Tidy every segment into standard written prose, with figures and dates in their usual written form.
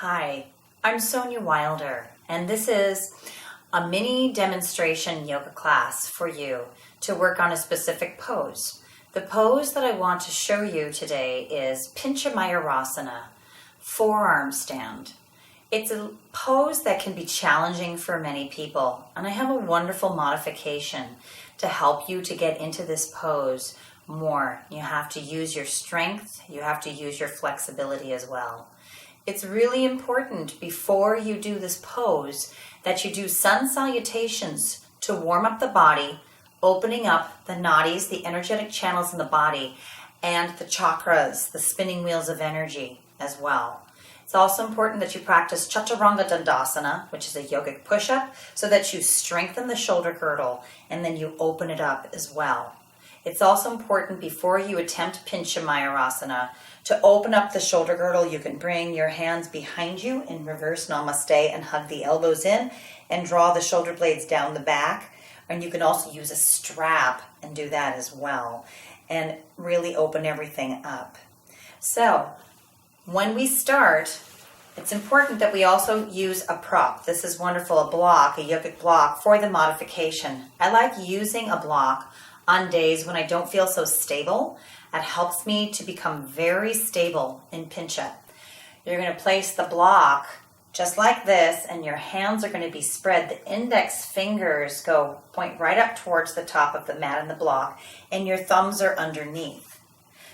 Hi, I'm Sonia Wilder, and this is a mini demonstration yoga class for you to work on a specific pose. The pose that I want to show you today is Pincha Mayurasana, forearm stand. It's a pose that can be challenging for many people, and I have a wonderful modification to help you to get into this pose more. You have to use your strength, you have to use your flexibility as well. It's really important before you do this pose that you do sun salutations to warm up the body, opening up the nadis, the energetic channels in the body, and the chakras, the spinning wheels of energy as well. It's also important that you practice Chaturanga Dandasana, which is a yogic push-up, so that you strengthen the shoulder girdle and then you open it up as well. It's also important before you attempt Pincha Mayurasana to open up the shoulder girdle. You can bring your hands behind you in reverse namaste and hug the elbows in and draw the shoulder blades down the back. And you can also use a strap and do that as well and really open everything up. So when we start, it's important that we also use a prop. This is wonderful, a block, a yogic block for the modification. I like using a block on days when I don't feel so stable. It helps me to become very stable in Pincha. You're going to place the block just like this, and your hands are going to be spread. The index fingers point right up towards the top of the mat and the block, and your thumbs are underneath.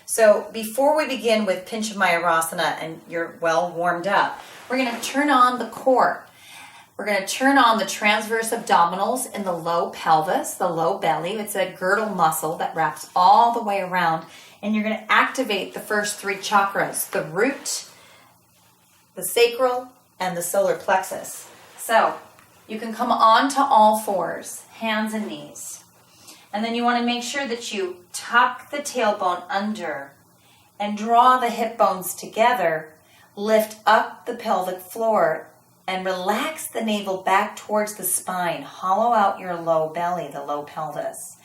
So before we begin with Pincha Mayurasana and you're well warmed up, we're going to turn on the core. We're going to turn on the transverse abdominals in the low pelvis, the low belly. It's a girdle muscle that wraps all the way around. And you're going to activate the first three chakras, the root, the sacral, and the solar plexus. So you can come on to all fours, hands and knees. And then you want to make sure that you tuck the tailbone under and draw the hip bones together, lift up the pelvic floor, and relax the navel back towards the spine. Hollow out your low belly, the low pelvis.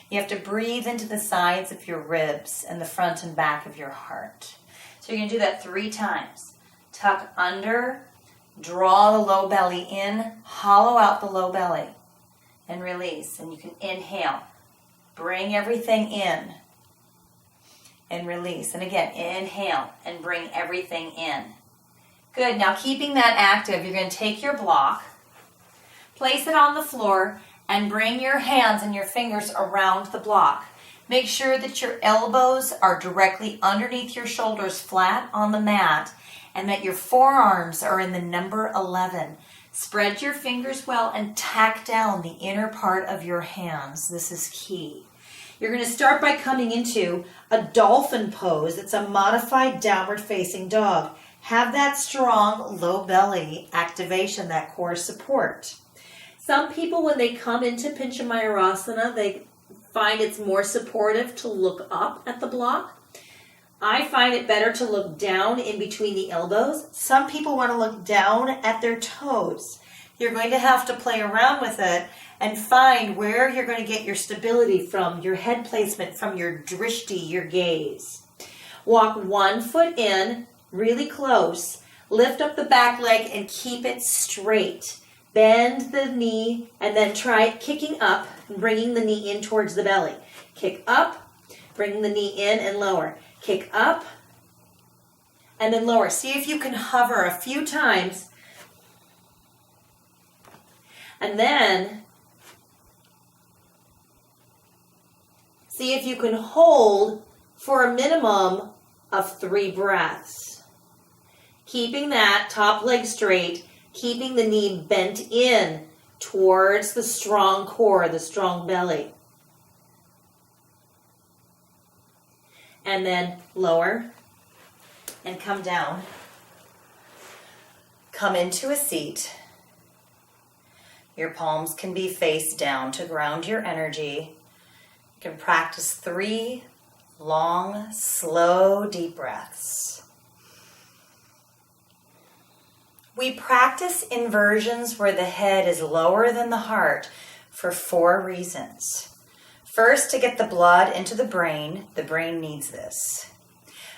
You have to breathe into the sides of your ribs and the front and back of your heart. So you're going to do that 3 times. Tuck under, draw the low belly in, hollow out the low belly, and release. And you can inhale. Bring everything in and release. And again, inhale and bring everything in. Good. Now keeping that active, you're going to take your block, place it on the floor, and bring your hands and your fingers around the block. Make sure that your elbows are directly underneath your shoulders, flat on the mat, and that your forearms are in the number 11. Spread your fingers well and tack down the inner part of your hands. This is key. You're going to start by coming into a dolphin pose. It's a modified downward facing dog. Have that strong low belly activation, that core support. Some people, when they come into Pincha Mayurasana, they find it's more supportive to look up at the block. I find it better to look down in between the elbows. Some people want to look down at their toes. You're going to have to play around with it and find where you're going to get your stability from, your head placement, from your drishti, your gaze. Walk 1 foot in, really close. Lift up the back leg and keep it straight. Bend the knee and then try kicking up, bringing the knee in towards the belly. Kick up, bring the knee in and lower. Kick up and then lower. See if you can hover a few times. And then see if you can hold for a minimum of 3 breaths. Keeping that top leg straight, keeping the knee bent in towards the strong core, the strong belly. And then lower and come down. Come into a seat. Your palms can be face down to ground your energy. You can practice 3 long, slow, deep breaths. We practice inversions where the head is lower than the heart for 4 reasons. First, to get the blood into the brain needs this.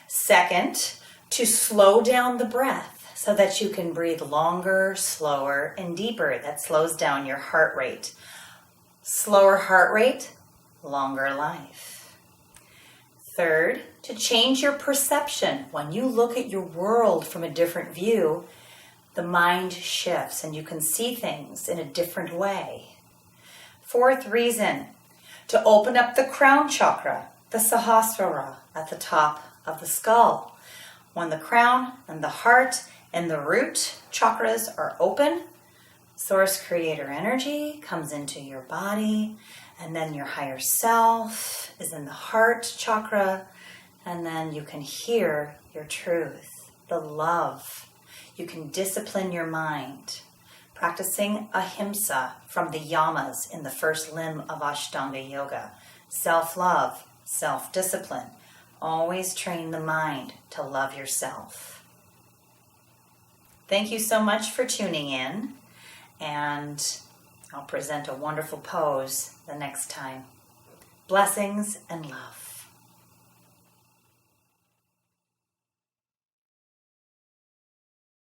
Second, to slow down the breath. so that you can breathe longer, slower, and deeper. That slows down your heart rate. Slower heart rate, longer life. Third, to change your perception. When you look at your world from a different view, the mind shifts and you can see things in a different way. Fourth reason, to open up the crown chakra, the Sahasrara at the top of the skull. When the crown and the heart and the root chakras are open, Source Creator energy comes into your body, and then your higher self is in the heart chakra, and then you can hear your truth, the love. You can discipline your mind, practicing ahimsa from the yamas in the first limb of Ashtanga Yoga. Self-love, self-discipline. Always train the mind to love yourself. Thank you so much for tuning in, and I'll present a wonderful pose the next time. Blessings and love.